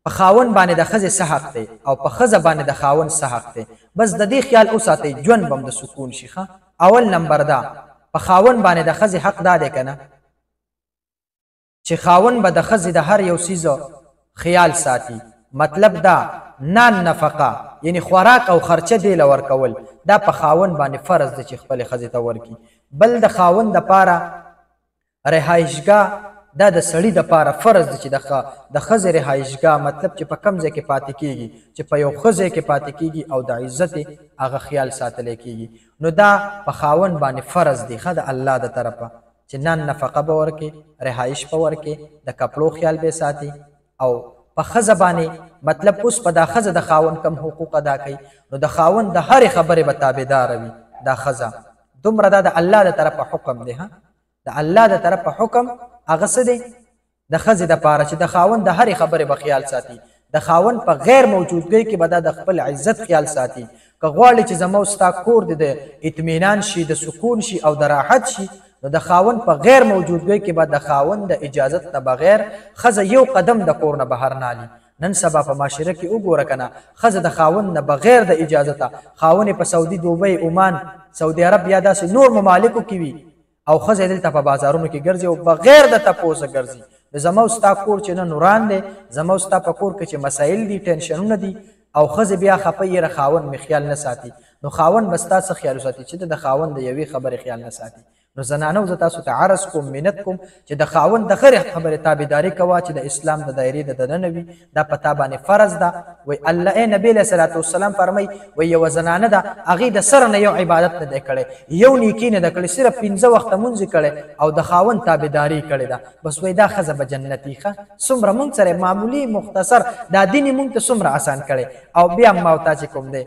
په خاوند باندې د ښځې څه حق دی او په ښځه باندې د خاوند څه حق دی. بس د دې خیال وساتئ ژوند به د سکون شي. اول نمبر دا په خاوند باندې د ښځې حق دا دی که نه چې خاوند به د ښځې د هر یو څیز خیال ساتي. مطلب دا نان نفقه یعنی خوراک او خرچه دی له ورکول دا په خاوند باندې فرض دی چې خپلې ښځې ته ورکړي. بل د خاوند دپاره رهایشګاه دا د سړي دپاره فرض دی چې د ښځې رهایشګاه مطلب چې په کوم ځای کې پاتې کېږي چې په یو ښه ځای کې پاتې کېږي او د عزت هغه خیال ساتلی کېږي. نو دا په خاوند باندې فرض دی د الله د طرفه چې نان نفقه به ورکړي، رهایش به ورکړي، د کپړو خیال به ساتي. او په ښځه باندې مطلب اوس په دا ښځه د خاوند کم حقوق ادا کوي نو د خاوند د هرې خبرې به تابعداره وي دا ښځه. دومره دا د الله د طرفه حکم دی. د الله د طرفه حکم هغه څه دی د ښځې دپاره چې د خاوند د هرې خبرې به خیال ساتي. د خاوند په غیر موجودګۍ کې به دا د خپل عزت خیال ساتي. که غواړي چې زما ستا کور د اطمینان شي، د سکون شي او د راحت شي، نو د خاوند په غیر موجودګۍ کې به د خاوند د اجازت نه بغیر ښځه یو قدم د کور نه بهر نه علي. نن سبا په معاشره کې وګوره که نه ښځه د خاوند نه بغیر د اجازته خاوند په سعودي، دوبۍ، عمان، سعودي عرب یا داسې نور ممالکو کې وي او ښځه دلته په بازارونو کې ګرځي او بغیر د تپوسه ګرځي. زما ستا کور چې نه نوران دی، زما ستا په کور کې چې مسایل دي، ټینشنونه دي او ښځې بیا خفه یې خاوند مې خیال نه ساتي. نو خاوند به ستا څه خیال وساتي چې د خاوند د یوې خبرې خیال نه ساتي. نو زنانو زه تاسو ته عرض کوم، منت کوم چې د خاوند د هرې خبرې تابعداري کوه چې د اسلام د دایرې د دننه وي. دا په تا باندې فرض ده. وایي الله نبی علیه صلات وسلام فرمایي وایي یوه زنانه ده هغې د سره نه یو عبادت نه دی کړی، یو نیکي نه ده کړې، صرف 15 وخته مونځ یې کړی او د خاوند تابعداري کړې ده. بس وایي دا ښځه به جنتي. څومره مونږ سره معمولي مختصر دا دین یې مونږ ته څومره اسان کړی. او بیا ما ته چې کوم دی